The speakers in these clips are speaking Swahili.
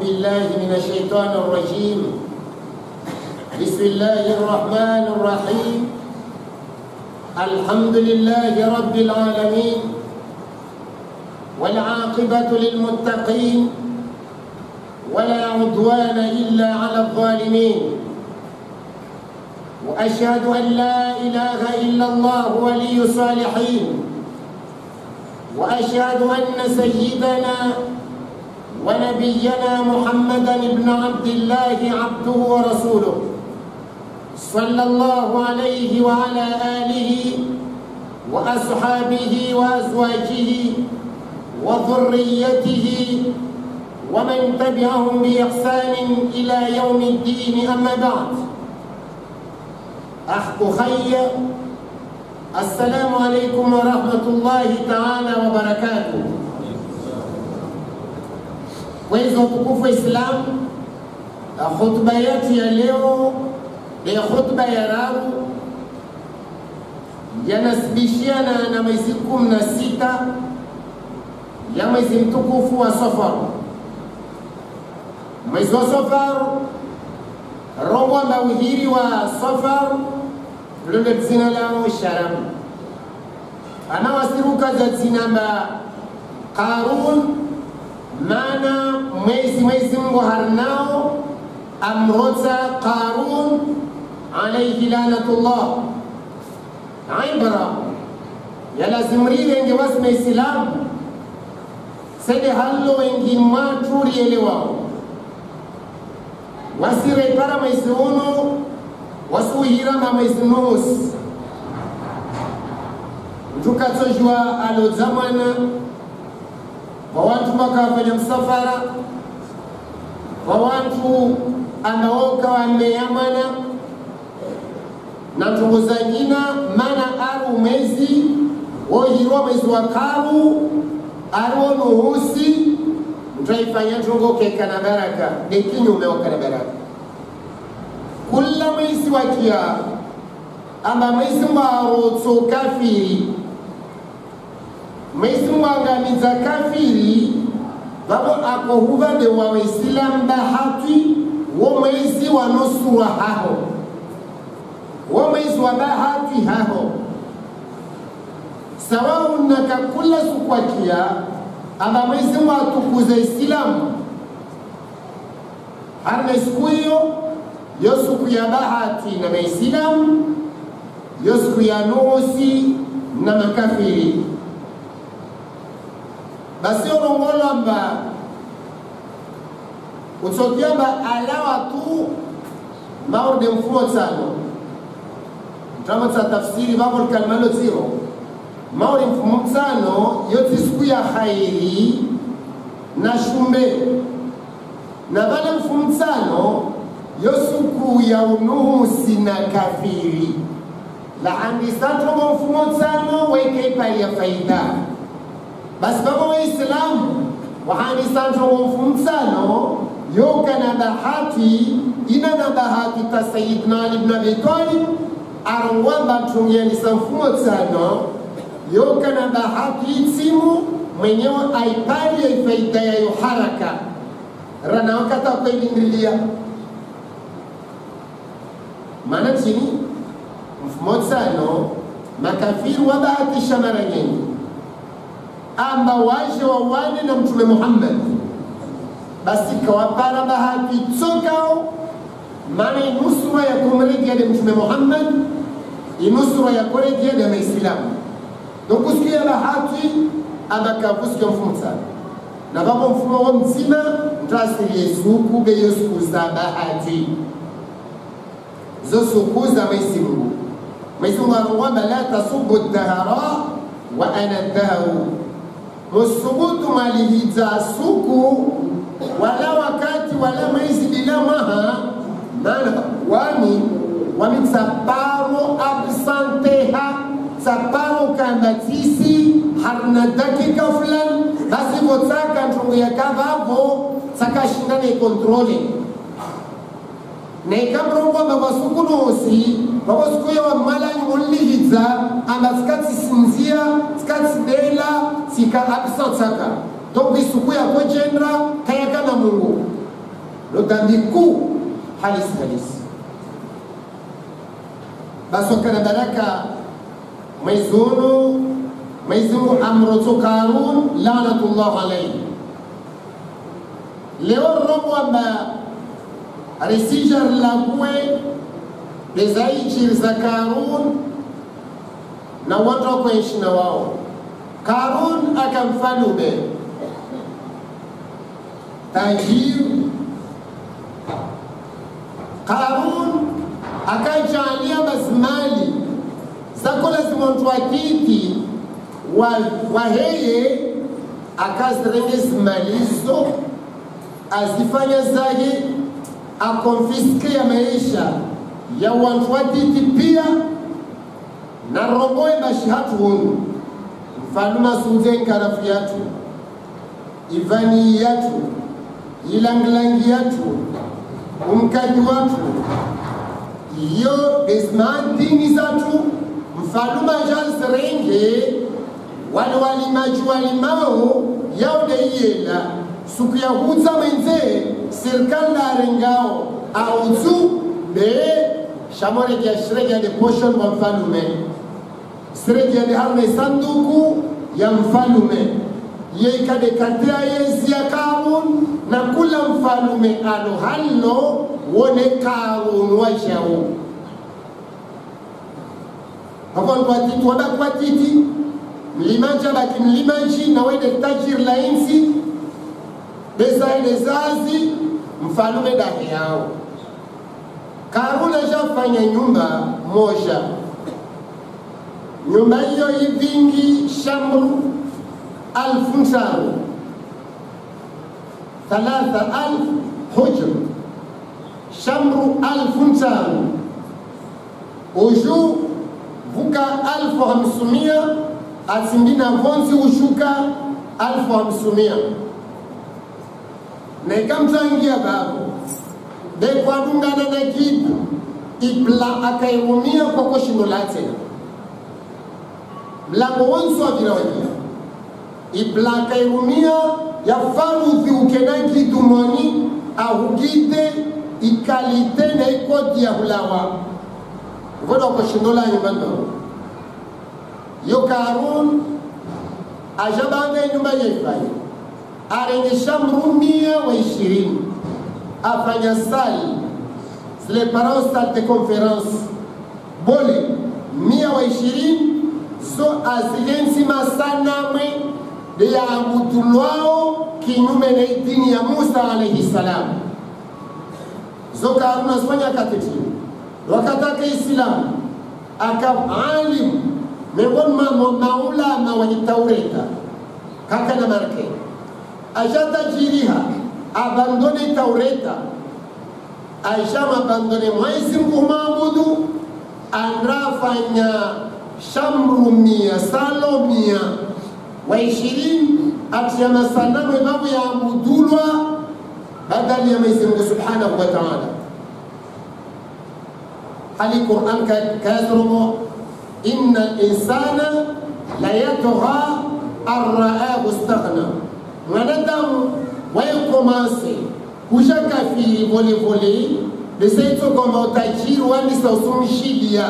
بالله من الشيطان الرجيم. بسم الله الرحمن الرحيم. الحمد لله رب العالمين والعاقبة للمتقين ولا عدوان إلا على الظالمين. وأشهد أن لا إله إلا الله ولي الصالحين. وأشهد أن سيدنا ونبينا محمدا بن عبد الله عبده ورسوله صلى الله عليه وعلى آله وأصحابه وأزواجه وذريته ومن تبعهم بإحسان إلى يوم الدين. أما بعد، أخي السلام عليكم ورحمة الله تعالى وبركاته. Wezi watukufu wa Islam, khutba yetu ya leo ni khutba ya rabu, yanasibishiana na mwezi 16 ya mwezi mtukufu wa Safar. Mwezi wa Safar rongwa mawihiri wa Safar lule zina lao Sharam, anawasiruka za zina mba Qarun, mana mwezi Mungu harnao amrota Qarun alayhi lanatullah. Ibra ya lazimri wengi wasma Islam sede hallo wengi maturi elewa wasire para mwezi uno wasuhira na mwezi nus tukatojwa alo zamana kwa watu wakafanya msafara, kwa watu anaoka wameyamana na tunguzanyina mana aru mwezi wohirwa mwezi wa Karu aru nuhusi mtaifanya tungo keka na baraka nekinyo umeoka na baraka kula mwezi wakia amba mwezi mbarotso kafiri mwezi mwangamiza kafiri babo akohuvade wa Islam bahati wo mwezi wa nusura haho wo mwezi wa bahati haho sawa unaka kula sukwakia amba mwezi wa tukuza Islam harna siku hiyo yo siku ya bahati na Islam, yo siku ya nusi na makafiri. Basi onongolo amba utokiamba alawa tu maurde mfumo tano drama ta tafsiri babul kalmalo zero maurde mfumo tano yote siku ya khairi na shumbe na vale mfumo tano yo siku ya unuhusi na kafiri la andisato mfumo tano weke pa ya faida. Basi baba wa Islam wahani santo mfumsano yoka na bahati ina na bahati ta Sayyidina Ali ibn Abi Talib arwamba tungeni sanfumo tsano yoka na bahati timu mwenyewe aipali ya faida ya haraka rana wakata kwa indrilia maana chini mfumo tsano makafiru wa bahati shamara nyingi amba waje wawane na Mtume Muhammad. Basi kawapara bahati tsokao maana inusura ya kumredia na Mtume Muhammad, inusura ya kuredia na Islamu. Donc usikia bahati abakabusikia mfumo sana na baba mfumo wa mzima mtasiri yesuku be yesuku za bahati zo suku za Mungu. Mungu anawaambia la tasubbu ad-dahara wa ana ad-dahu, musubutu malihiza suku wala wakati wala mwezi bila maha mana wami tsaparo absanteha tsaparo kandatisi harna dakika fulani basi votaka ntungu ya kavavo tsaka shindane kontrole na ikamrongo baba suku nosi baba suku ya wamalanyi mulihiza amba tsikati sinzia tsikati dela tsika absant tsaka Donc isuku ya kujendra kayaka na Mungu lotambiku halisi baso kana baraka Mwenyezi Mungu amroto Karun laanatullah alayhi leo robo amba resijar lakwe bezaichir za Karun na watu wa kuishi na wao. Karun akamfalume tajir. Karun akajalia basmali zako lazima mtuakiti waheye akazirenge zimalizo azifanya zake akonfiske ya maisha ya watu watiti pia na roboe bashihatu hunu mfaluma suze nkarafu yatu ivani yatu ilanglangi yatu umkadi watu iyo besmantini zatu mfaluma jalsrenge wale walimaji walimao yaude yela suku ya huza menze serikali na arengao auzu be shamore kia shiregi ya de potion wa mfalume shiregi ya de harne sanduku ya mfalume ye ikade katea yezi ya Karun na kula mfalume alo hallo wone Karun wa jao hapon kwa titi wada kwa titi mlimanja baki mlimanji na wede tajir la insi bezai lezazi mfalume dahi yao. Karun ajafanya nyumba moja. Nyumba hiyo hivingi shamru 1500 3000 hujr shamru 1500 uju vuka 1500 asimbina vonzi ushuka 1500 na ikamtangia babu de kwa dungana na kitu ibla akairumia kwa koshindo late mlango wanzo wa virawajia ibla akairumia ya faruthi ukenaki dumoni ahugide ikalite na ikoti ya hulawa vodo koshindo la nyumbando yo Karun ajabanga nyumba yefai arenge shamru 120 afanya sali zile parao salle de conférence bole 120 so azilensi masanamwe de ya mutulwao kinyume na dini ya Musa alayhi salam zo Karun asfanya kateti wakataka Islam akalim miongoni mwa maulama wa Taureta kaka na marke ajata jiriha abandone Taureta aishama abandone Mwenyezi Mungu maabudu anrafanya shamru 100 salo 120 atiyama sanamu babu ya abudulwa badali ya Mwenyezi Mungu subhanahu wa ta'ala hali Qur'an kazrumo inna al-insana la yatgha ar-ra'ahu istaghna mwanadamu wayokomase kushaka fi vole beseito kama utajiri wani sausumshidia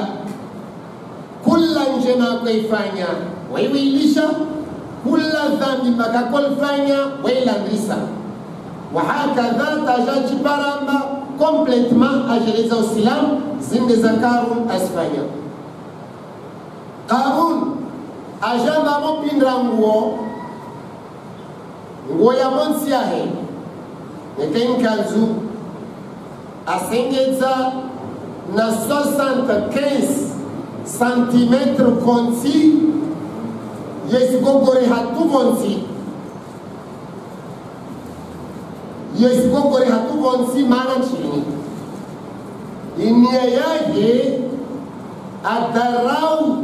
kula njema kuifanya waiwilisha kula dhambi makakolfanya wailandisa wahakadha tajaji paramba complètement ajeleza usilam zinde za Karun asfanya Karun ajamba mopindra nguo ya monsi yahe neken kanzu asengeza na 75 cm konti yesigogore hatu vonsi mana chini inia yake adarau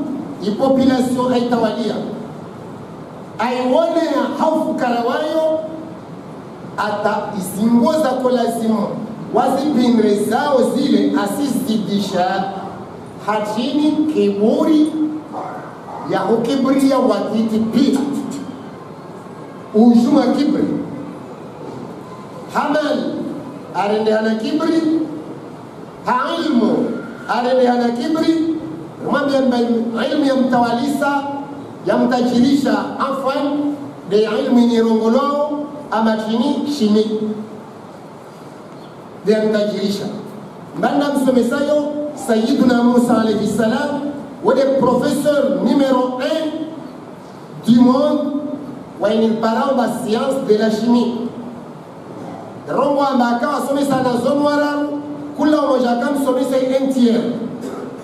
ipopulation aitawalia aione haufu karawayo ata isingoza kwa lazimu wazipindre zao zile asizidisha hachini kiburi ya ukibria watiti pia ujuma kibri hamal arende hana kibri, ilmu arende hana kibri. Mwambie ilmu ya mtawalisa ya mtajirisha afwan de ilmu nyerongolo ama chini shimi de mtajirisha. Mbanda msomesayo Sayyiduna Musa alayhi salam wade professeur numéro 1 du monde wa ni parao ba science de la chimie. Rongo ambaka wasomesa na zonwara kula moja kam somesa entier.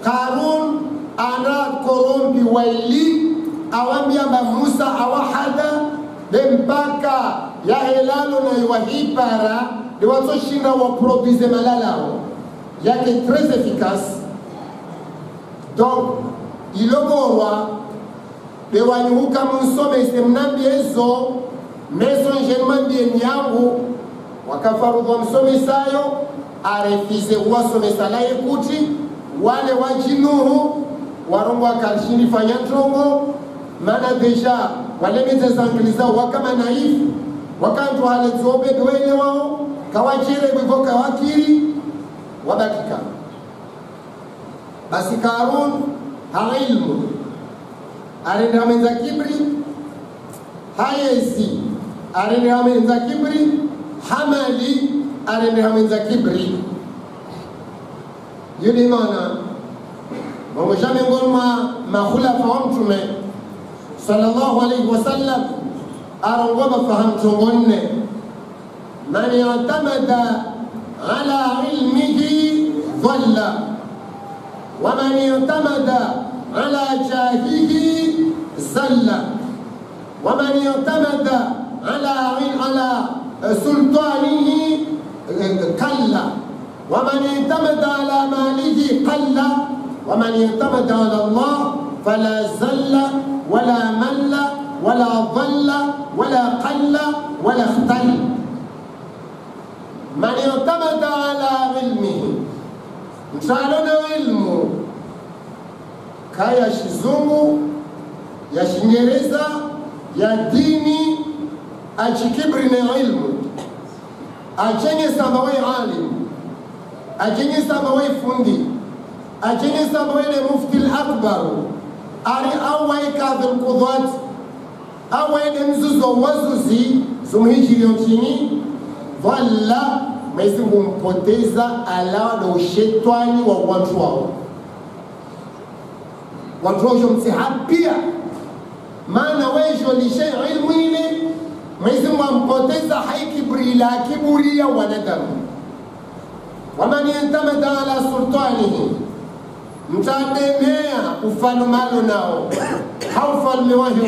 Karun ana korombi waili awambia ba Musa awahada mpaka ya helalo na iwahipara de wato shinda wa produise malalao yake très efficace. Donc ilogorwa de wanyuka musome semnambi ezo meso njenmandi enyangu wakafaruwa msome sayo arefize wasome salaye kuti wale wajinuhu warongo akalshini fanya trongo mana deja wale meze angiliza wakama naif wakantu hale zobe dwele wao kawajire bivoka wakiri wabakika. Basi Karun hailmu arende hamenza kibri, hayesi arende hamenza kibri, hamali arende hamenza kibri. Yudi mana mwamujame ngolma mahulafa wa mtume sallallahu alayhi wa sallam arongoma fahamtungonne man yatamada ala ilmihi dhalla wa man yatamada ala jahihi zalla wa man yatamada ala sultanihi kalla wa man yatamada ala malihi qalla wa man yatamada ala Allah fala zalla wala malla wala dhalla wala qalla wala ikhtalla. Man yatamada ala ilmihi, msalona ilmu kaya shizungu ya Shingereza ya dini achikibri na ilmu achenye sabawe alim achenye sabawe fundi achenye sabawe le mufti al-akbar ari awai kadhul qudwat awai mzuzo wazuzi zumhijiri yonchini wala mwezi kumpoteza alawa na ushetwani wa watu wao. Watu wao msihapia maana wejo lishe ilmu ile mwezi kumpoteza haikibri la kiburia wanadamu. Waman yantamada ala sultanihi, mtademea ufalumalo nao haufalme wahyo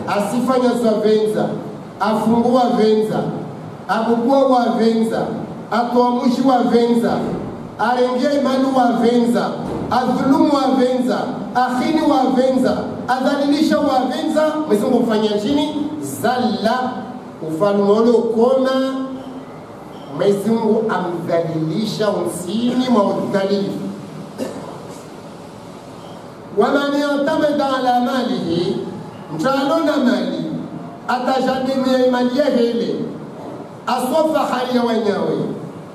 asifanya za venza afungua venza abukua wa venza atoamushi wa venza arengea imani wa venza adhulumu wa venza akhini wa venza adhalilisha wa venza mwezi kufanya chini zalla ufalmolo koma mwezi amdhalilisha unsini mwa udhalili. Waman yatamada ala malihi, mtalona mali atajadimia imali ya hele asofa hali ya wanyawe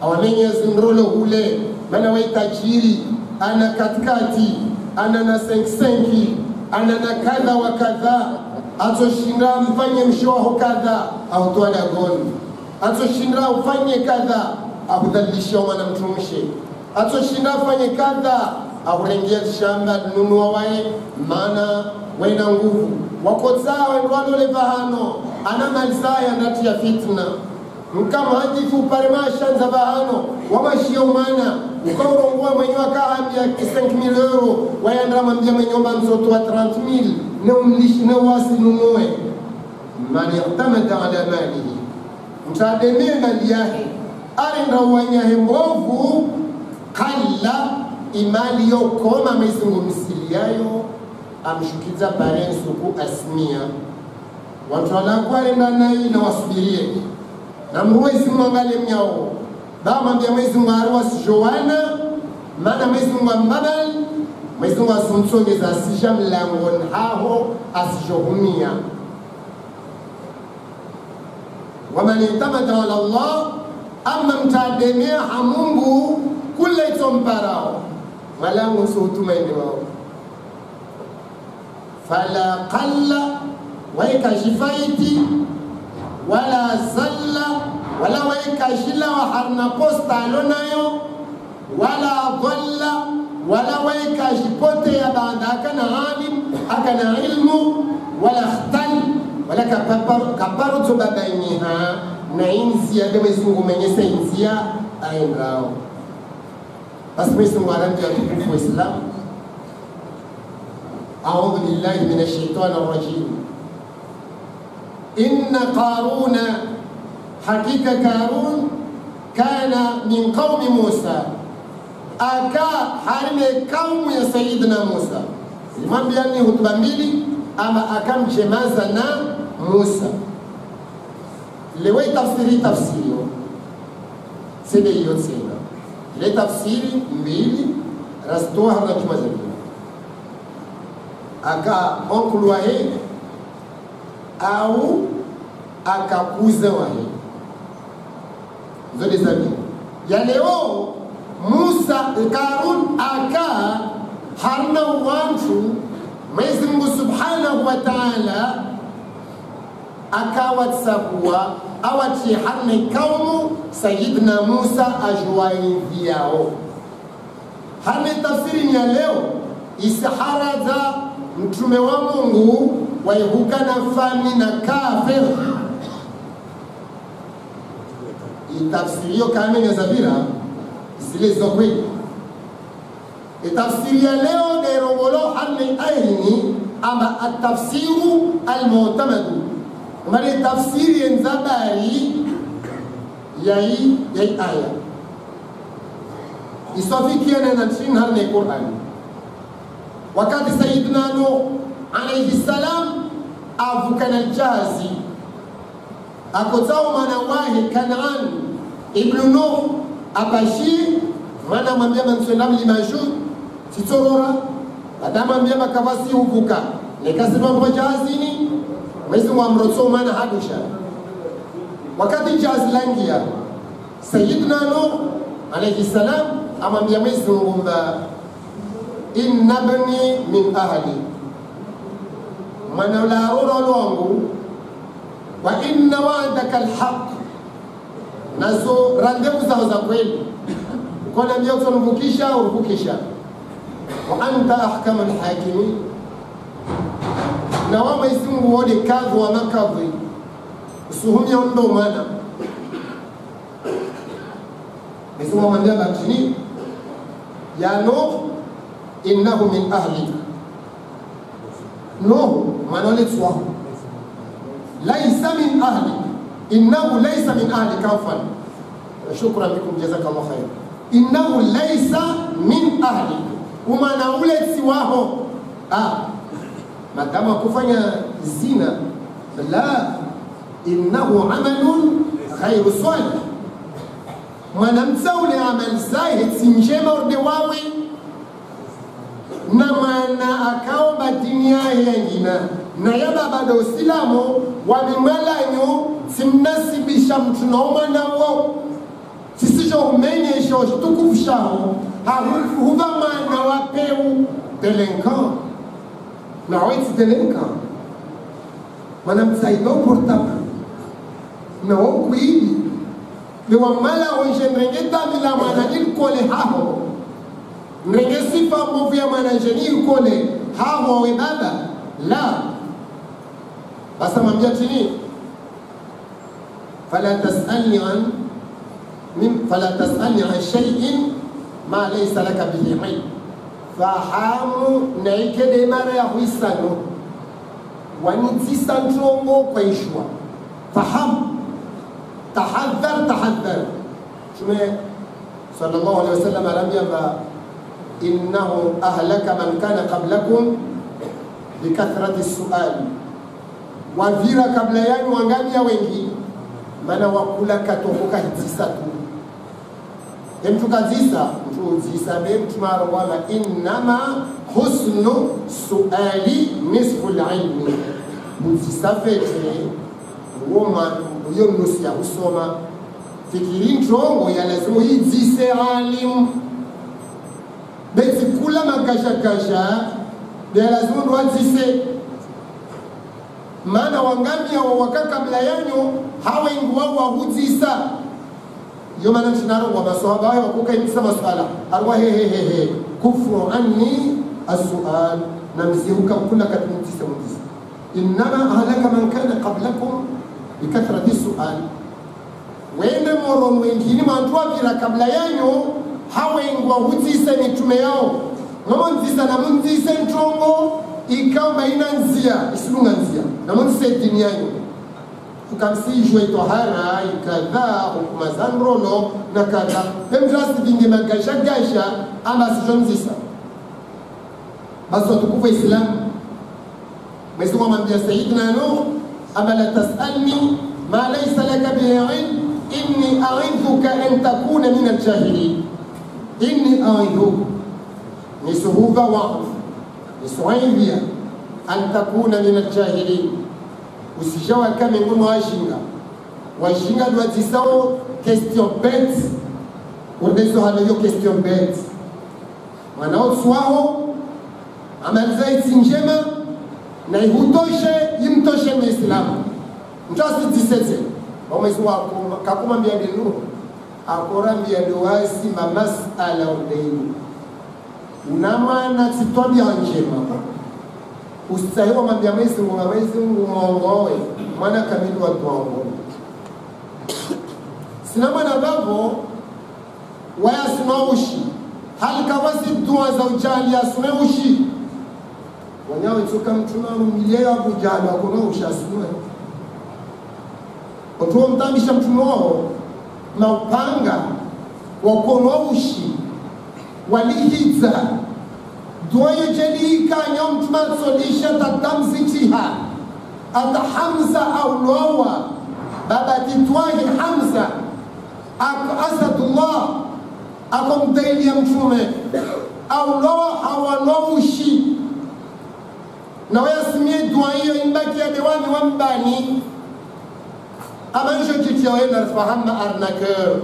awamenye zindrolo hule mana we tajiri ana katikati ana na senki ana na kadha wa kadha atoshinda mfanye mshoho kadha au tuana goni atoshinda ufanye kadha akudhalisha mwana mtumishe atoshinda ufanye kadha aurengea shamba nunua wae mana wena nguvu wakozawe ndwalo levahano ana malizaya ndati ya fitna mkama hadifu parimasha za bahano wamashia umana ukaurongua mwenye wakaambia 5,000 euro wayandra mambia mwenyomba msoto wa 30,000 ne umlishi ne wasi nunue. Man yatamada ala malihi, mtademee mali yake arenda uwanyahe mbovu kalla imali yo koma mezungu msili yayo amshukiza parensuku asmia watu walakwa arenda nai na wasubirie na mwezi mwangale mnyao bama mbia mwezi mwaru wasijowana mana mwezi mwambabal mwezi mwasunsongeza asisha mlangon haho asijohumia. Waman yatamada ala Allah ama mtademea hamungu kule tomparao malangu suutumaini wao fala qalla waika shifaiti wala zalla wala waika shila wa harna posta alonayo wala dhalla wala waika shipote ya baada akana alim akana ilmu wala khtal wala kaparu to babainiha na inzi ya deme sungu menyesa inzia aendrao asmi sungu aranti ya tukufu Islam. أعوذ بالله من الشيطان الرجيم. إن قارون حقيقة قارون كان من قوم موسى أكا حرم قوم يا سيدنا موسى لمن بياني هتبامبيلي أما أكام جمازنا موسى لوي تفسيري سيدي يوتسينا لي تفسيري مبيلي رستوها رجمزنا aka onkulu wahe au akakuza wahe zote zabi ya leo Musa Karun aka harna wantu Mwenyezi Mungu Subhanahu wa Ta'ala akawatsakuwa awati harne kaumu Sayyidina Musa ajwaidhiao harne tafsiri ya leo isihara za mtume wa Mungu waihukana fani na kafir itafsirio kamili za bila zile zokweli itafsiri ya leo de rongolo hanni aini ama atafsiru almu'tamadu mali tafsiri enzabari yai aya isofikiana na tin hanni Qur'an wakati Sayyidina Nuh alayhi salam avukana aljazi akotao mwana wahi Kanaan ibn Nuh abashi mwana mwambia manswenda mlimashud titorora badama mwambia makavasi uvuka nikasema kwa jazini mwezi wa mroto mwana hadusha wakati jaz langia Sayyidina Nuh alayhi salam amwambia mwezi ngumba inna bani min ahli mwana la roro wangu wa inna wa'daka alhaq nazo randevu zao za kweli ukona mbio tunavukisha urukisha wa anta ahkamul hakimin na wama isungu wode kadhi wa makadhi usuhumia ndo mana nisuma mandia bakini ya Nuh innahu min ahli Nuh manole tswa laysa min ahli innahu laysa min ahli kafan shukran bikum jazakallahu khair innahu laysa min ahli umana ule tsiwaho madama kufanya zina la innahu amalun ghayru salih mwanamsaule amal zahid sinjema urde wawe na mana akaomba dini yengina na yaba bado usilamu wabimwalanyo simnasibisha mtu na umana wao sisisho umenyesho tukufushaho huva mana wapeu delinquant na weti delinquant mwanamsaido portable na wakuidi lewa mala onjenrengeta bila manajil kole haho nrenge sifa mbovu ya manajeni kole haho we baba la basa mwambia chini fala tasalni an shay'in ma laysa laka bihi ilm fahamu naikede mara ya huisano wanitisa ntongo kwa ishwa fahamu تحذر شمع صلى الله عليه وسلم لم يبا إنه أهلك من كان قبلكم بكثرة السؤال وفيرا قبل يان وانغاميا wengi mana wakula katoka hitsatu emtukazisa mtuzisa bemtumaro wala inma husnu suali nisfu al-ilmi muzisafete woma uyo nusu ya usoma fikiri ntongo ya lazima yizise alim beti kula makasha ya lazima wazise maana wangamia wawaka kabla yanyo hawa inguwa wahuzisa yo maana tunaro wa maswahaba wao wakuka imisa maswala arwa he kufru anni as-su'al namzihuka kula katmutisa mutisa innama ahlaka man kana qablakum bikathrati as-su'al wende moron wengine mantua vira kabla yanyo hawa inguwa huzisa mitume yao namonzisa na munzisa ntongo ikawa baina nzia isilunga nzia na munzisa dini yanyo ukamsijwe tohara ikadha hukuma zanrolo na kadha bemjasi vingi magasha ama sijonzisa basi watukufu Islam Mwenyezi Mungu amwambia Sayyidina Nuh ama la tasalni ma laysa laka bihi ilm inni a'idhuka an takuna min al-jahilin inni a'idhuka nisuhuba wa'af nisuwaivia an takuna min al-jahilin usijawa kama ngono wajinga doit disao question bête unezo hanayo question bête wanao swao amaliza itinjema na ihutoshe imtoshe Muislamu mtasi disete Mwenyezi Mungu kakumwambia Nuh akorambia doasi masala udeini unamana sitwambia njema ustahiwa mwambia Mwenyezi Mungu mwongoe mwana kamili wa tuongoe sina mwana babo waya sinaushi hali kawasi dua za ujali ya sinaushi wanyawe tuka mtuna umilie ya bujali wakona ushasinwe otuwa mtambisha mtuna wao na upanga wakona ushi walihiza dua yejeli kanya mtuna solisha tatamzitiha ata Hamza au Lowa baba titwahi Hamza Asadullah akomdaili ya mtume au Lowa hawalowushi na wayasimie dua hiyo imbaki ya dewani wa mbani amanjo jitia wena rafahama arnaqueur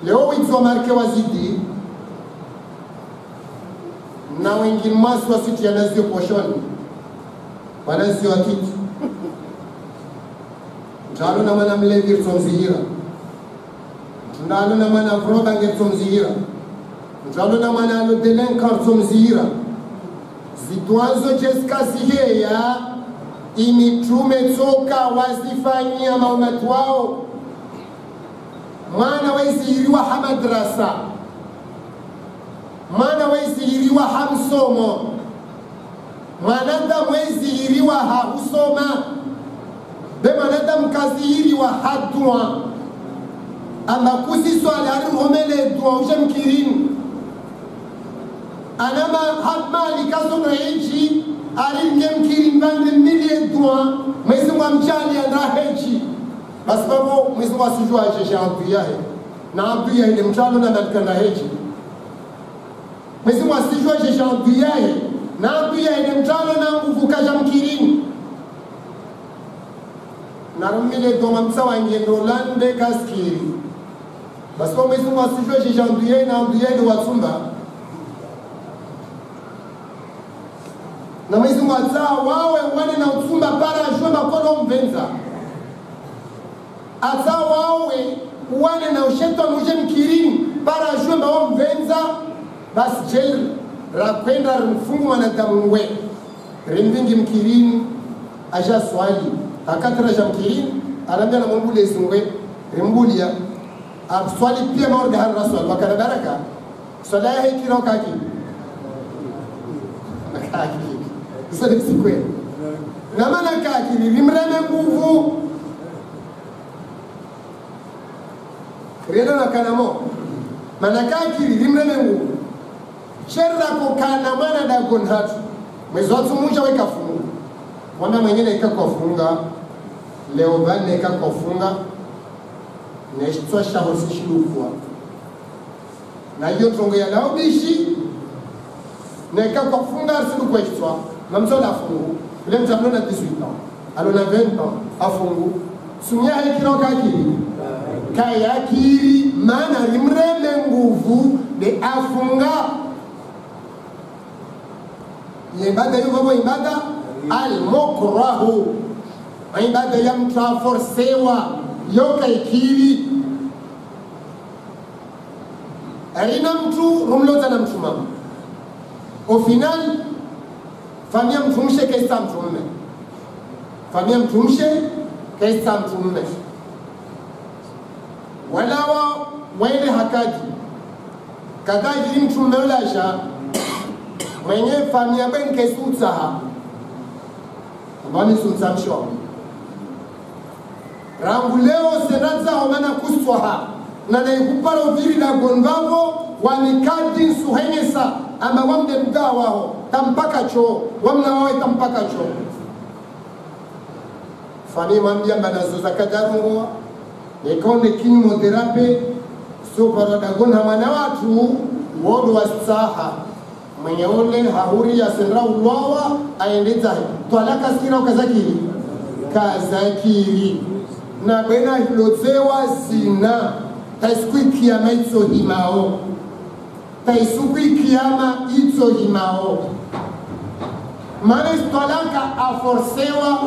leo widzo marke wazidi na wengine masu wasiti ya nazio poshoni wanazio wa kitu mtalo na mana mlevi rtomzihira mtalo na mana vrobange rtomzihira mtalo na mana alodelenka rtomzihira zitwazo jeska ziheya imitume toka wazifanyia maumatu wao mwana waizihiriwa hamadrasa mwana waizihiriwa hamsomo mwanadamu waizihiriwa hausoma be mwanadamu kazihiriwa hadua ama kusiswali ariromele dua uje mkirini anama hamali kazono heji aringe mkirini bande milie dua Mwenyezi Mungu amjali andra heji basi babo Mwenyezi Mungu asijua ajesha abdu yahe na abdu yahe ile mchalo na malikana heji Mwenyezi Mungu asijua ajesha abdu yahe na abdu yahe ile mchalo na nguvu kaja mkirini na rumile doma msawa ngendo lande kaskiri basi babo Mwenyezi Mungu asijua ajesha abdu yahe na abdu yahe ile watumba na Mwenyezi Mungu azaa wawe wane na utumba para ajwe makono mvenza azaa wawe wane na ushetwa muje mkirini para ajwe mbao mvenza basi jeli rakwenda mfungu mwanadamu we rimvingi mkirini aja swali akatara ja mkirini arambia na mwambule isingwe rimbulia swali pia maorga hara swali wakana baraka swala ya heki rao kaki Isso deve ser coisa. Na mana kaki limreme nguvu. Reno na kanamo. Mana kaki limreme nguvu. Sherra ko kana mana da gonhatu. Mezotu munja weka funga. Mwana mwingine ikakofunga. Leo bane ikakofunga. Neshitwa shahosi shilufwa. Na hiyo tongo ya laubishi. Na ikakofunga siku kwa histoire. Même ça, la fungu. Il aime jamais 18 ans. Alors, on a 20 ans. À fungu. sumia hikiro kakiri kayakiri mana rimreme nguvu de afunga ibada yuko ibada al-mukrahu ibada ya mtu forcewa yoka ikiri aina mtu rumloza na mtu mama au final famia mtumshe kaisa mtume famia mtumshe kaisa mtume wala waende hakaji kakaji mtume ulasha mwenye famia ben kaisutsaha ambani sutsamsho rangu leo senaza omana kuswaha na naikupara uviri na gondavo wanikadi suhenyesa ama wamde mga wao tampaka cho wamna wawe tampaka cho fani mambia mbanazo za kajarungo ekonde kinyu moderape supara dagona mana watu wodo wasaha mwenye ole hahuri ya senra ulwawa aendeza twalaka sikira ukazakiri kazakiri na bena hilozewa zina taisukui kiyama itso himao taisukui kiyama itso himao maana istolaka aforsewa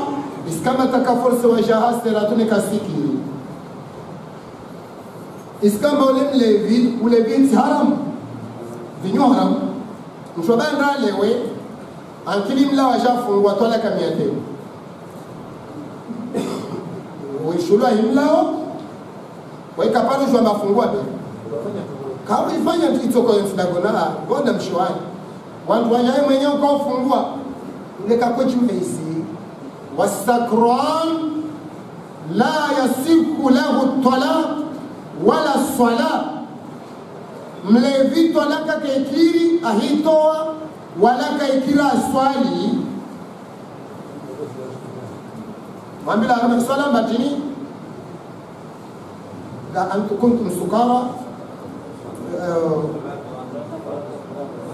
iskama takaforsewa jahasera tunekasikiri iskamba ule mlevi haram vinyo haram mshobanda lewe ankili mla wajafungwa tolaka miate wishulwa himlao weka pale jua mafungua be kama ifanya kitoko yentidagona bonda mshwani wantu wanyaye mwenyewe kwa ufungua ile kakochi mbeisi wasakran la yasiku lahu talaq wala sala mlevi talaka kekiri ahitoa wala kaikira aswali mwambila kama swala mbatini أنتم كنتم سكارى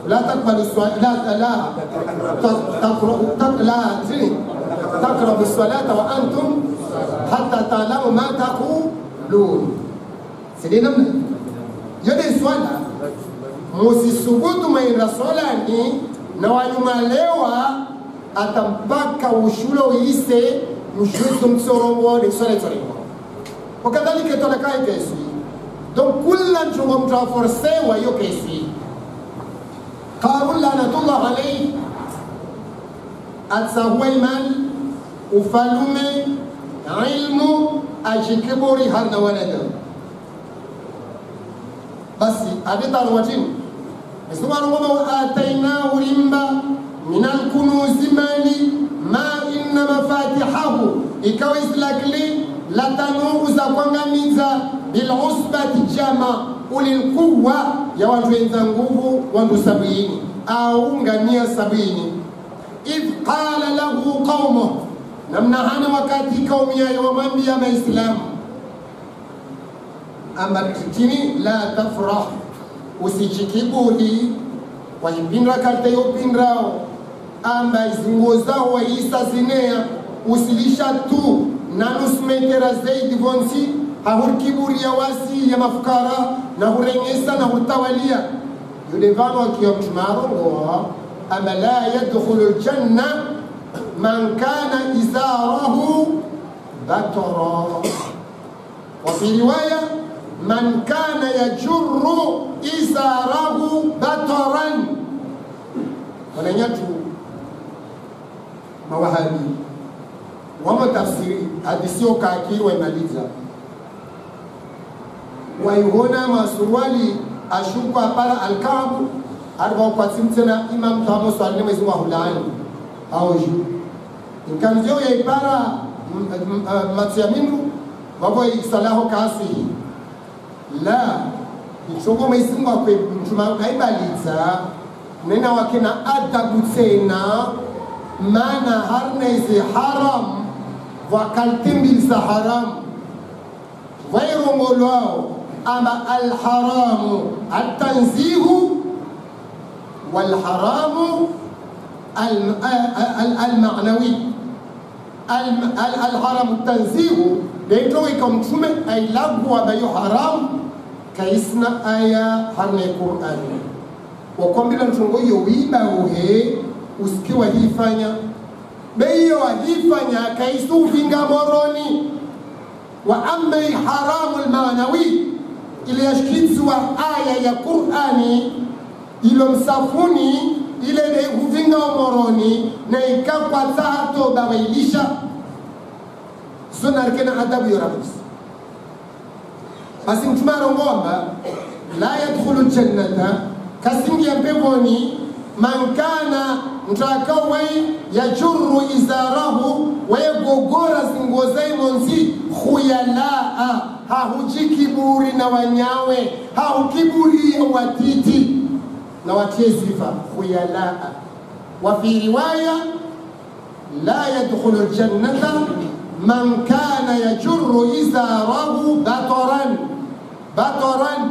لا تقبل الصلاة لا تقربوا الصلاة وأنتم حتى تعلموا ما تقولون سيدنا من يدي الصلاة موسي سبوت ما يرسولاني نوالما لوا أتمبكا وشولو يسي مشويتم تسورونغو لصلاة تريبو وكذلك تلقى كيسي دونك كل نجوم ترافورسي ويو كيسي قارون لعنة الله عليه أتساوي مال وفالومي علمو أجيكبوري هرنا ولدا بس أبي تروجين سبحان الله وآتيناه رمبا من الكنوز مالي ما إن مفاتحه إكويس لكلي لا تنوز كوانغاميزا بالعصبة جامع أولي القوة يا وانتو nguvu wandu 70 au ngamia 70 إذ قال له قومه namna hana wakati kaumi ya wamwambia Waislamu ama kitini la tafrah usijikibuli waipindra karte yopindrao amba izingo zao waisa zinea usilisha tu nanus metera zaidi vonsi hahur kiburi ya wasi ya mafukara na hurengesa na hutawalia yule vano wakia mtumarongo ama la yadkhulu aljanna man kana izarahu batara وفي رواية من كان يجر إزاره بطرا ونيته موهابي وما تفسيري حديثيو كاكير وماليزا ويهونا ما سروالي أشوكو أبارا الكعب أربعة قاسم سنة إمام تامو سوالي مزواه لعاني أوجي إن كان زيو يبارا ماتيامينو وهو يصلاه كاسي لا يشوفوا ما يسمعوا كي مشما كايباليزا نينا وكنا أدبوتسينا ما نهارنا يزي حرام وكالتم بيسا حرام غير مولواو أما الحرام التنزيه والحرام المعنوي الحرام التنزيه dentro ikamtume ailagu abayo haram kaisna aya harne Qur'ani wakwambila ntungo yo wiba uhe usikiwa hifanya beyo hifanya kaisu vinga moroni wa amma haramu almanawi ili yashkizwa aya ya Qur'ani ilo msafuni ile de huvinga moroni na ikakwa tato bawailisha sunarkena adabu yorabis basi mtumaro ngomba la yadkhulu jannata kasingi ya peponi man kana mtakawai yajurru izarahu wa yagogora zingozai monzi khuyalaa hahuji kiburi na wanyawe hahukiburi watiti na watie sifa khuyalaa wa fi riwaya la yadkhulu aljannata man kana yajurru izarahu bataran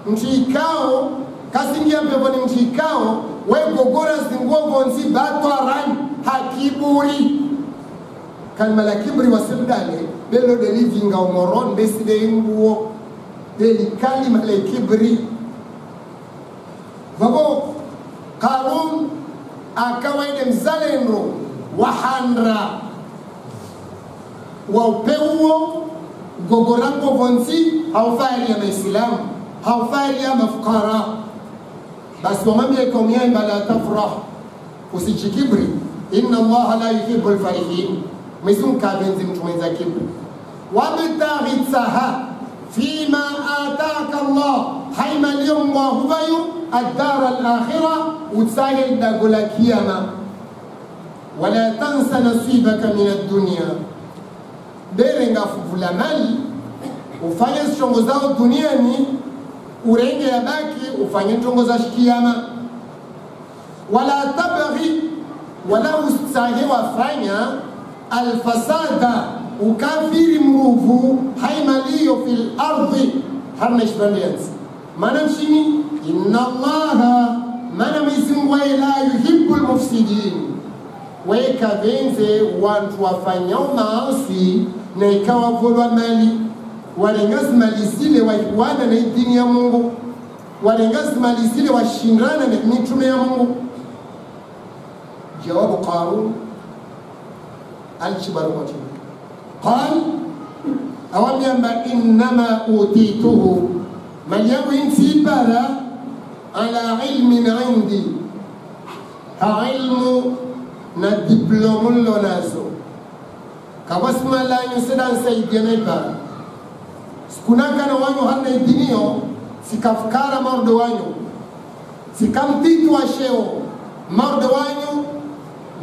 mchikao kasingia peponi mchikao wegogora zingogo nzi bataran hakiburi kalma la kibri wasildale belo de livinga umoron beside nguo deli kalima la kibri babo Qarun akawaide mzalendo wahandra wa upeuo gogorango vonzi haufari ya Maislamu haufari ya mafukara basi wamambia kaumia la tafrah usichikibri inna Allah la yuhibbu al-farihin mizum kabenzi mtu mwenza kibri wabtaghi fima ataka Allah haima liyum wa huwayu ad-dar al-akhirah utsahil dagula kiyama wala tansa nasibaka min ad-dunya derenga fuvula mali ufanye shongo zao duniani urenge ya baki ufanye shongo za kiyama wala tabghi wala ustahi wafanya alfasada ukafiri mruvu haimaliyo fil ardi harna shbalians mana mshini inna allaha mana mizimu wa la yuhibbu almufsidin weka benze wantu wafanyao maasi na ikawa volwa mali walengazi mali zile waikuana na dini ya Mungu walengazi mali zile washindana na mitume ya Mungu jawabu Qarun alchibaru wajib qal awamyamba innama utituhu mali yangu intibara ala ilmin indi ha ilmu na diplomu lonazo kawasma la yusedan sayyidina ibara sikunaka na wanyu hana idinio sikafukara mardo wanyu sikamtitu wa sheo mardo wanyu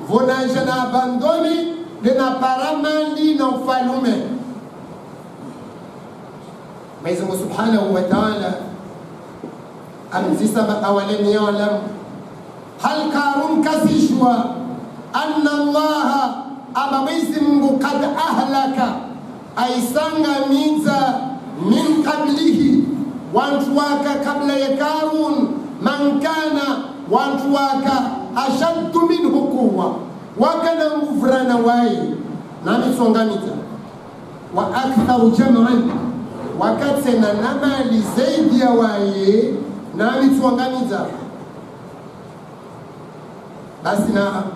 vonaja na abandoni dena paramandi na ufalume Mwenyezi Mungu Subhanahu wa Ta'ala amzisama awalam ya'lam hal Qarun kasishwa anna Allah ama Mwenyezi Mungu kad ahlaka aisanga miza min qablihi wantu waka kabla ya Qarun man kana wantu waka ashaddu minhu quwwa wakana mufrana wai nami songamita wa aktharu jam'an wakatena namali zaidi ya waye nami songamita basi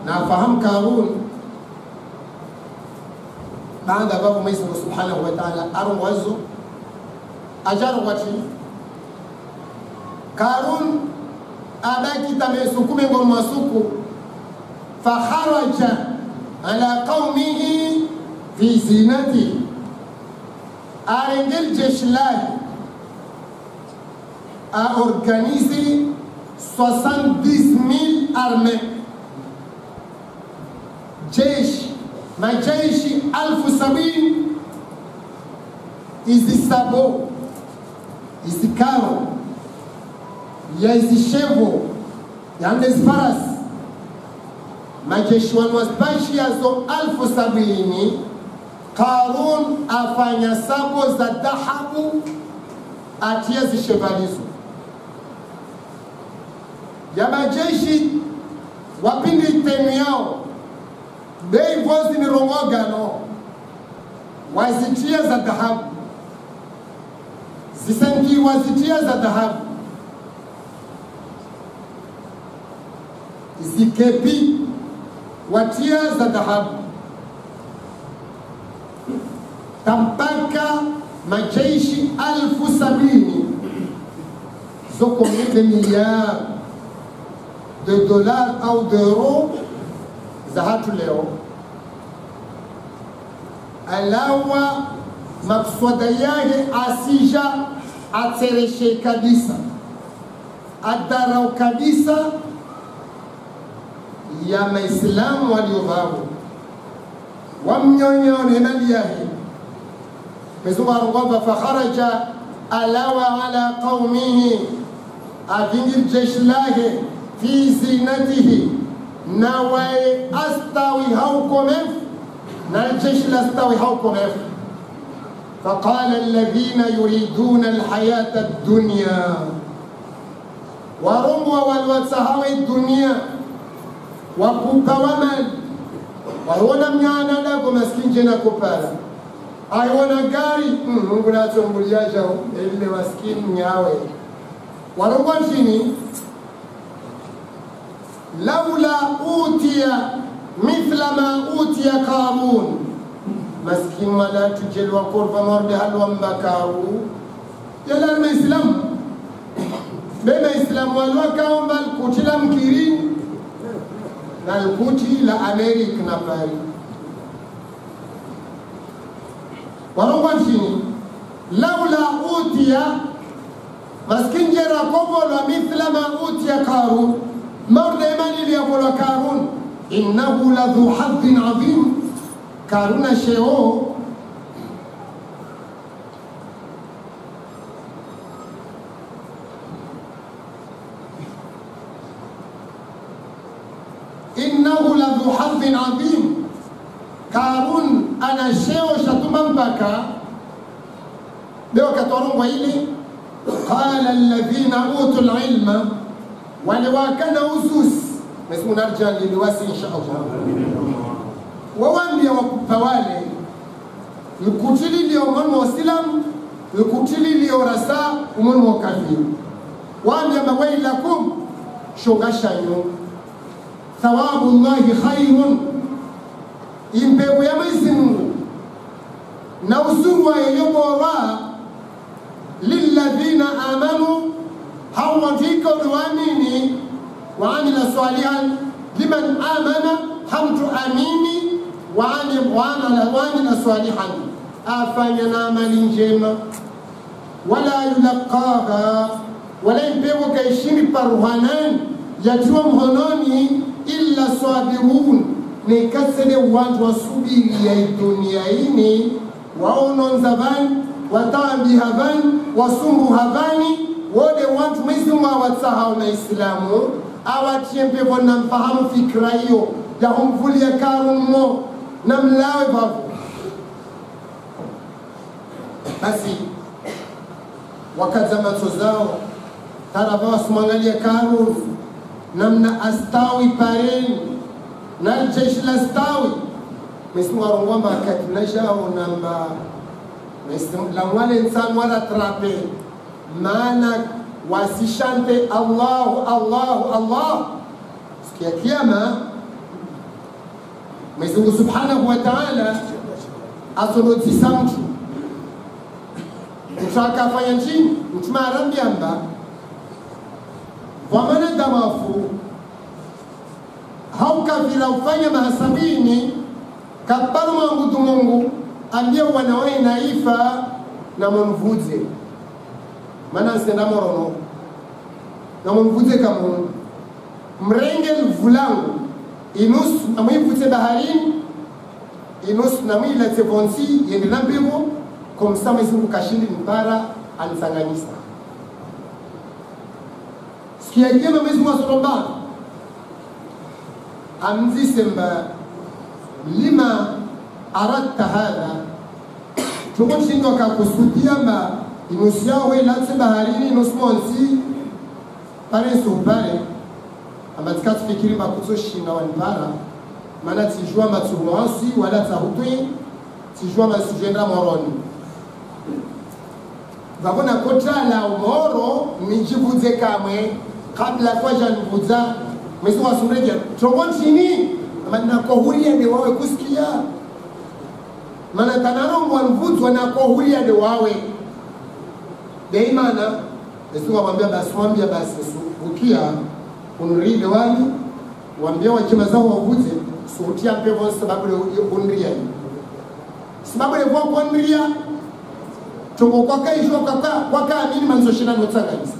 na fahamu Qarun baada babu Mwenyezi Mungu Subhanahu wa Ta'ala arwazo ajaru wati Qarun abaki tamesukume ngom masuku fakharaja ala qaumihi fi zinati arengel jeshlai a organisé 70,000 armées jeshi majeshi 1070 hizi sabo hizi karo ya hizi shevo ya ndezi faras majeshi wanwaspashi yazo 1070 Qarun afanya sabo za dhahabu atia zishevalizo ya majeshi wapindi tenu yao bei vozi ni rongogano wazitia za dhahabu, zisanki wazitia za dhahabu, zikepi watia za dhahabu, tampaka majeshi 70,000 zoko mille milliards de dollars au d'euros za hatu leo, alawa makswada yake asija atereshe kabisa, adarau kabisa ya maislamu waliovao wamnyonyone mali yake. Mwenyezi Mungu fakharaja alawa ala qaumihi, avingir jeshi lake fi zinatihi, na wae astawi haukomef, na jeshi la astawi haukomef. فقال الذين يريدون الحياة الدنيا ورموا والوسهوى الدنيا وكوكا ومال وهونا ميانا لكو مسكين جنا كوبالا أيونا غاري مغنا تنبوليا جاو اللي مسكين نياوي ورموا شيني لولا أوتي مثل ما أوتي قارون مسكين ولا تجل وقرب مرد هل ومبكارو يلا الإسلام بين الإسلام والوكاهم بالكوتي لمكيرين نالكوتي لأمريك نباري ورغم لولا أوتي مسكين جرى قبل مثل ما أوتي قارون مرد إيماني ليقول قارون إنه لذو حظ عظيم. Karuna sheo innahu ladhu hadhin adhim. Karun ana sheo shatuma mpaka leo katorongwa ile. Qala alladhina utul ilma, wale wakana uzus mesmu narja liliwasi insha Allah, wawambia wakutawale lukutili liyo umanu wa silam, lukutili liyo rasa umanu wa kafiri. Wambia mawailakum shogashanyo, thawabu Allahi khayrun, impewu ya Mwenyezi Mungu na uzuru wa yobora lilladhina amanu, hawa ndiko duamini wa amila salihan, liman amana hamtu amini وعمل صالحا آفانينا عمل جيما ولا يلقاها ولا يبيوك يشير بروحانان يجوم هنوني إلا صابرون نكسر وانت وصبير يا الدنيا إني وأونون زبان وتعبي هبان وصمر هباني ودي وانت ميزما واتساها ونإسلامو أواتيين بيبونا نفهم فكرايو يهم فولي كارون مو namlawe babu. Basi wakaza macho zao taraba wasmangalia Karun namna astawi pareni na jeshi la stawi mesimu warongwamba katinashao namba mesimu la wale insanu wala trape maana wasishante Allahu Allahu Allah sikia kiyama. Mwenyezi Mungu Subhanahu wa Ta'ala asonotisa mtu akafanya nchini mtu marambiamba wamana damafu haukavila ufanya mahasabini kabaru mangudu Mungu ambia wanawe naifa na mumvuze mana senda morono na mumvuze kamu mrenge luvulangu inus amwivute baharini inus namwila tevonsi yende nambivo komsa Mwenyezi Mungu kashindi mpara alisanganyisa sikia kema Mwenyezi Mungu asoromba amzisemba lima aradta hadha tukushindo kakusudia ma inus yao ilatse baharini inus monsi pare supare amatika tufikiri makuzo shina wanipara maana tijua maturuansi wala tahutui sijua masijenda moroni vavona kotala umoro nijivuze kamwe kabla kwa janvuza mwezi wa sumreja chini mana kohuria de wawe kusikia mana tanarongo wanvuzwa na kohuria de wawe de imana Yesu wamwambia basi ukia unride wani waambia wajema zao wavuze suhutia mpevo sababu ya unria sababu ya kwa unria chongo kwa kaisho kwa amini manzo shina nutsanganyisa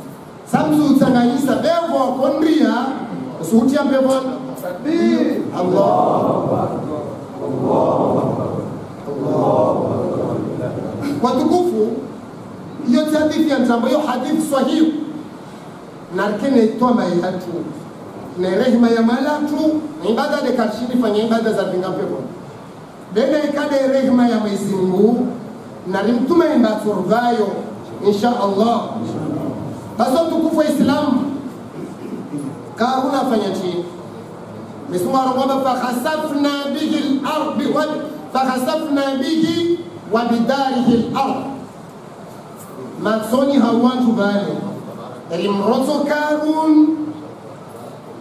samzu utsanganyisa bevo kwa unria suhutia mpevo Allah watukufu hiyo hadithi ya nzambo hiyo hadithi sahihi narkene itoma yatu na rehema ya malatu ibada de kashini fanya ibada za vingapepo dena ikade rehema ya Mwenyezi Mungu na limtuma imba survayo insha Allah baso tukufu wa Islam kauna fanya chini mesuma roba fa khasafna bihi al-ard wa fa khasafna bihi wa bidarihi al-ard matsoni hawantu bale elimrozo Karun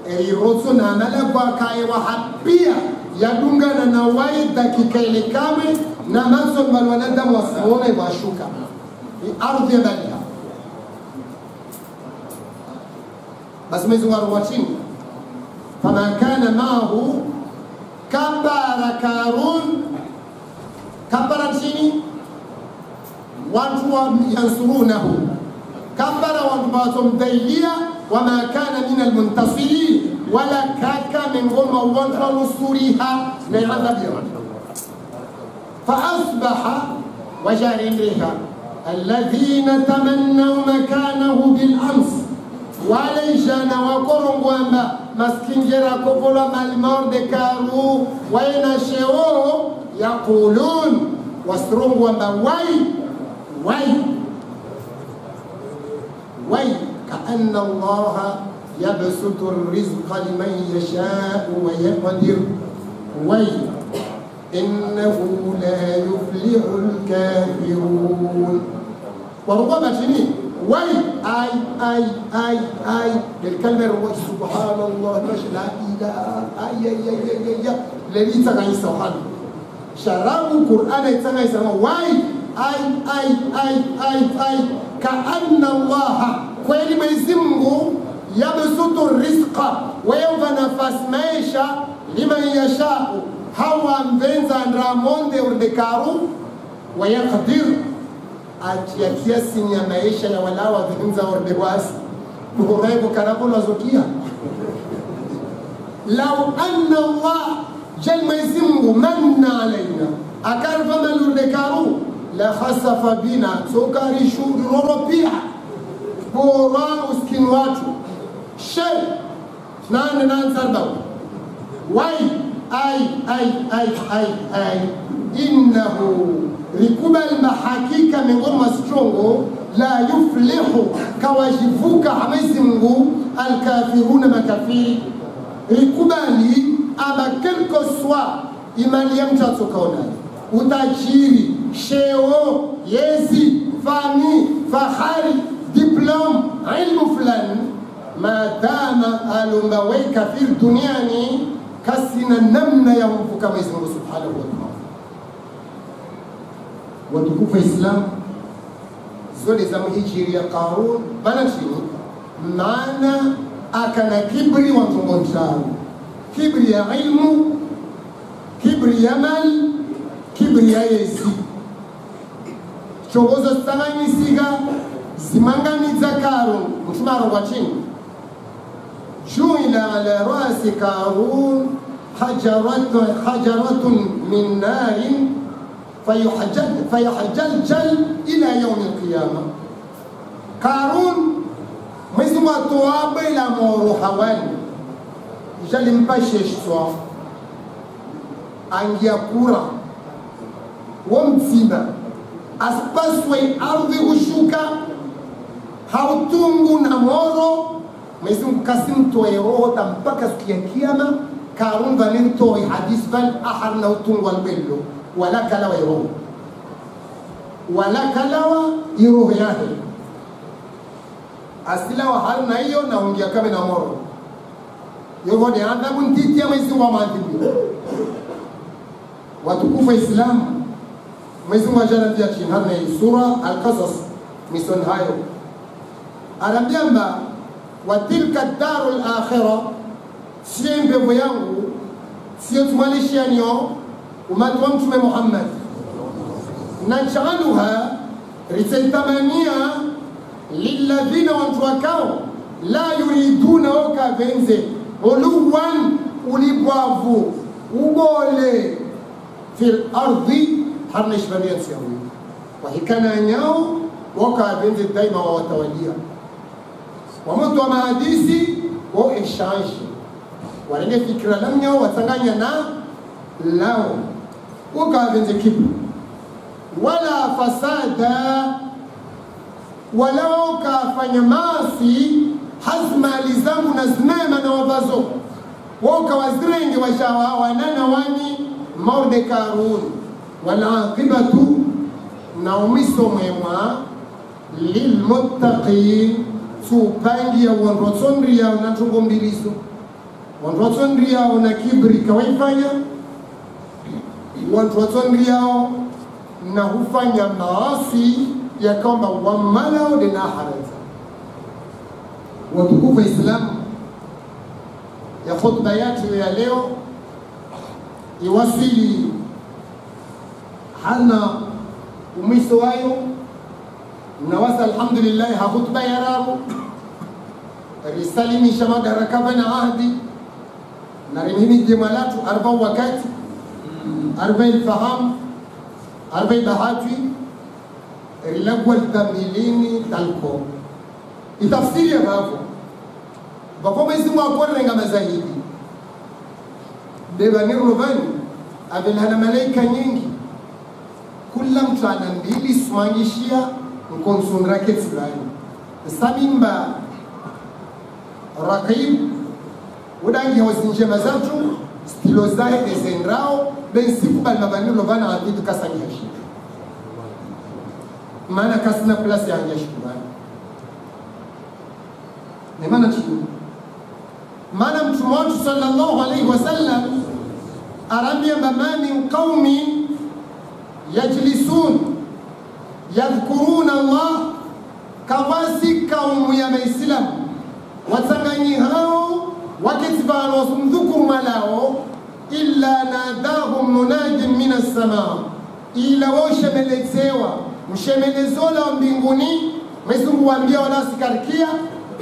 elirozo na amala kwa kai wa hapia yadungana na wai dakika ile kame na matsoni wale wanadamu wasione washuka ardhi ya balia basi mwezi wa chini fama kana maahu kabara Karun kabara chini watu wa yansurunahu kabara watu mdailia wama kana min almuntasiri wala kaka min goma watu wa nusuriha na adhabi fa asbaha wajarindriha alladhina tamannaw makanahu bil ams walejana wakorongwamba maskinjera kovola malmor de Karu waina sheo yaqulun wasrongwamba وي كأن الله يبسط الرزق لمن يشاء ويقدر وي إنه لا يفلح الكافرون وربما شني وي أي للكلمة سبحان الله لا إله أي الذي تغني سبحان شراب القرآن تغني سبحان وي أي كأن الله kweli Mwenyezi Mungu yabsutu rizqa wayumva nafasi maisha liman yashau hawa mvenza Ramonde urdekaru wayaqdir atia sinya maisha ya walawa vinza urdewasi muhuraibu karabula zokia law anna Allah jal Mwenyezi Mungu manna alaina akarfa malurdekaru la khasafa bina sukari shuri roropia bora uskin watu shay nan sarbaw wai ay innahu rikubal mahakika min goma strongo la yuflihu kawajivuka Mwenyezi Mungu alkafiruna makafiri rikubali aba quelque soit imani ya mtu atakaona utajiri sheo yezi fami fahari diplom ilmu fulani maadama alumbawe kafir duniani kasina namna ya mfuka Mwenyezi Mungu subhanahu wa ta'ala watukufu Islam zole za mhijiri ya Karun bana chini maana akana kibri wa tumbonjao kibri ya ilmu kibri ya mali kibri ya yezi chogozo samanyisiga zimanganiza Karun mtumaro wa chini juila ala rasi Karun hajaratun min narin fayuhajjal ila yawm al-qiyamah Karun Mwenyezi Mungu atoabe la moro hawani jalimpashe shwa angia kura wamtima aspaswe ardhi ushuka hautungu na moro Mwenyezi Mungu kasimtoe roho mpaka siku ya kiyama Karun valimtoe hadith bal ahar na utungu albello wala kalawa iroho, wala kalawa iroho yake asilawa harna hiyo na ungia kame na moro yogo de adhabu ntiti ya Mwenyezi Mungu amadhibu watukufu Islam. Mwenyezi Mungu ajanatia chini harna hii sura Al-Qasas mison hayo anambiamba wa tilka darul akhirah, siye mpevo yangu siyo tumalishia niyo umatu wa Mtume Muhammad naj'aluha ritaitamania lilladhina wantu wakao la yuriduna oka venze uluwan ulibwavu ubole fil ardi harna ishbania tsiyawi wahikana nyao waka venze daima wa watawalia wamoto wa mahadisi wa exchange walenge fikira lamnyao watanganya na lao waka venze kibu wala fasada wala ukafanya maasi hazmali zangu na zinema na wabazo woka wazirenge washawa wanana wani maude karun wala aqibatu na umiso mwema lilmuttaqin tupangi ya wanrotondri yao na tungombilizo wanrotondri yao na kibri kawaifanya wanrotondri yao na hufanya maasi ya kwamba wamalao de na harata. Watukufu Islam, ya khutba yetu ya leo iwasili hana umiso wayo na wasa alhamdulillah ha khutba ya rabu risalimi shamaga rakaba na ahdi na rimini jemalatu arba wakati arba ilfaham arba bahati rilagwa tamilini talko itafsiri ya bako Mwenyezi Mungu akorenga mazahidi beba ni rubani abilana malaika nyingi kula mtu ana mbili smangishia mkonsumra ketzibani sabimba raqib udangi wazinje mazatu stilo zae desendrao ben siku bal mabani rubani atitu kasanyashi maana kasina plus ya ngeshikubani ni maana chini maana Mtume wetu sallallahu alayhi wasallam arambia mamani qaumi yajlisun yadhkuruna Allah kawasi kaumu ya Waislamu watanganyi hao wakitibana wasumdhukuru malao illa nadahum munajim minas samaa ila washemelezewa mshemelezola wa mbinguni Mwenyezi Mungu waambia wala sikarikia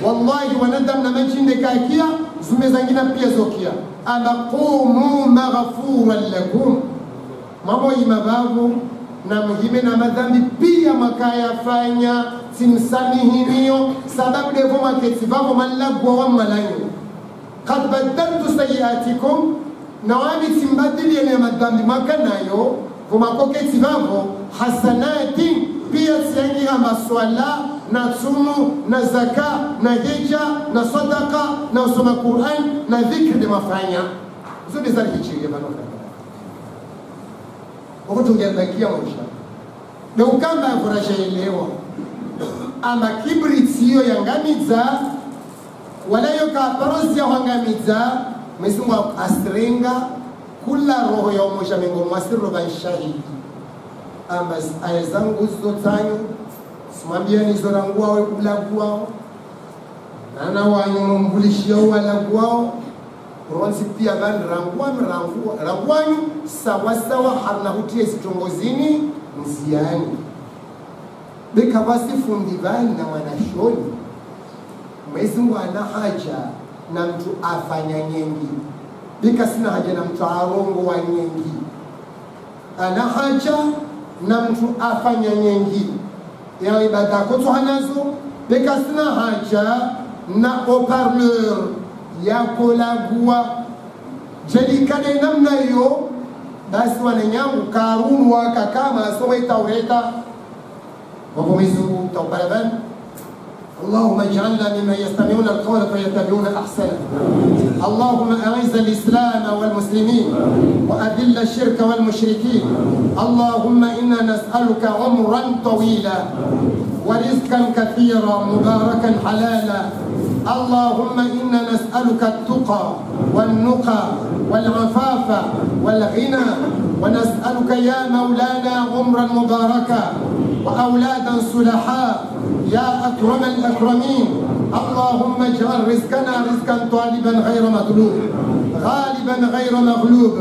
wallahi wanadamu na majinde kakia zimezangina pia zokia ama qumu maghfuran lakum mambo imabavu na mhime na madhambi pia makayafanya simsamihiniyo sababu devo maketivavu malagwa wa malayo qad badaltu sayiatikum na wami timbadili ya madhambi makanayo vumakoketivavu hasanati pia siyangiha maswala na sumu na zaka na hija na sadaka na usoma Qur'an na dhikri de mafanya zote za hijri ya banoka wakutu ngebakia maisha na ukamba furasha elewa ama kibritiyo yangamiza wala yoka parosi ya wangamiza Mwenyezi Mungu astrenga kula roho ya umoja mengo mwasiru ban shahidi ama aya zangu zotanyo simwambia nizorangua we kulagwao nana wanyu mbulishia walagwao ronsi pia van rangwanyu sawasawa harna hutie zitongozini nziani beka basi fundivani na wanashoni Mwenyezi Mungu ana haja na mtu afanya nyengi beka sina haja na mtu arongo wa nyengi ana haja na mtu afanya nyengi ya ibada koto hanazo beka sina haja na haut-parleur ya kolagua jelikane namna hiyo basi wananyangu Karun wakakama asoma Taureta kwa Mwenyezi Mungu tauparavan اللهم اجعلنا ممن يستمعون القول فيتبعون احسنه. اللهم اعز الاسلام والمسلمين واذل الشرك والمشركين. اللهم انا نسالك عمرا طويلا ورزقا كثيرا مباركا حلالا. اللهم انا نسالك التقى والنقى والعفاف والغنى، ونسالك يا مولانا عمرا مباركا واولادا صلحاء يا اكرم الاكرمين. اللهم اجعل رزقنا رزقا طالبا غير مطلوب غالبا غير مغلوب.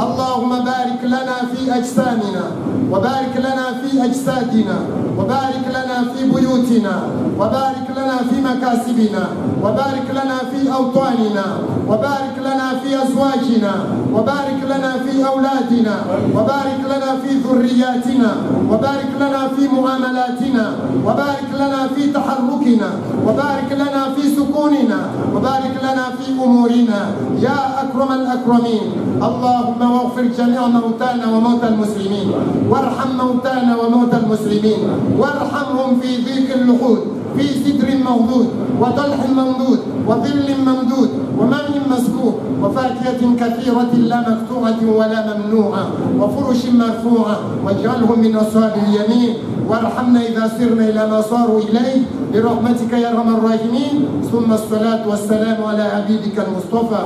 اللهم بارك لنا في اجسامنا وبارك لنا في اجسادنا وبارك لنا في بيوتنا وبارك لنا في مكاسبنا وبارك لنا في اوطاننا وبارك لنا في ازواجنا وبارك لنا في اولادنا وبارك لنا في ذرياتنا وبارك لنا في معاملاتنا وبارك لنا في تحركنا وبارك لنا في سكوننا وبارك لنا في امورنا يا اكرم الاكرمين. اللهم واغفر جميع موتانا وموتى المسلمين، وارحم موتانا وموتى المسلمين، وارحمهم في ضيق اللحود، في ستر موجود وطلح ممدود وظل ممدود وماء مسكوب وفاكهة كثيرة لا مقطوعة ولا ممنوعة وفرش مرفوعة، واجعلهم من أصحاب اليمين. وارحمنا إذا سرنا إلى ما صاروا إليه برحمتك يا أرحم الراحمين. ثم الصلاة والسلام على حبيبك المصطفى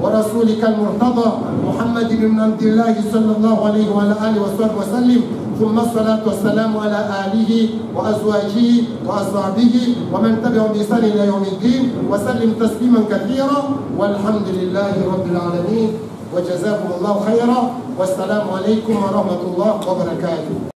ورسولك المرتضى محمد بن عبد الله صلى الله عليه وعلى آله وصحبه وسلم. ثم الصلاة والسلام على آله وأزواجه وأصحابه ومن تبعهم بإحسان إلى يوم الدين، وسلم تسليما كثيرا، والحمد لله رب العالمين، وجزاكم الله خيرا، والسلام عليكم ورحمة الله وبركاته.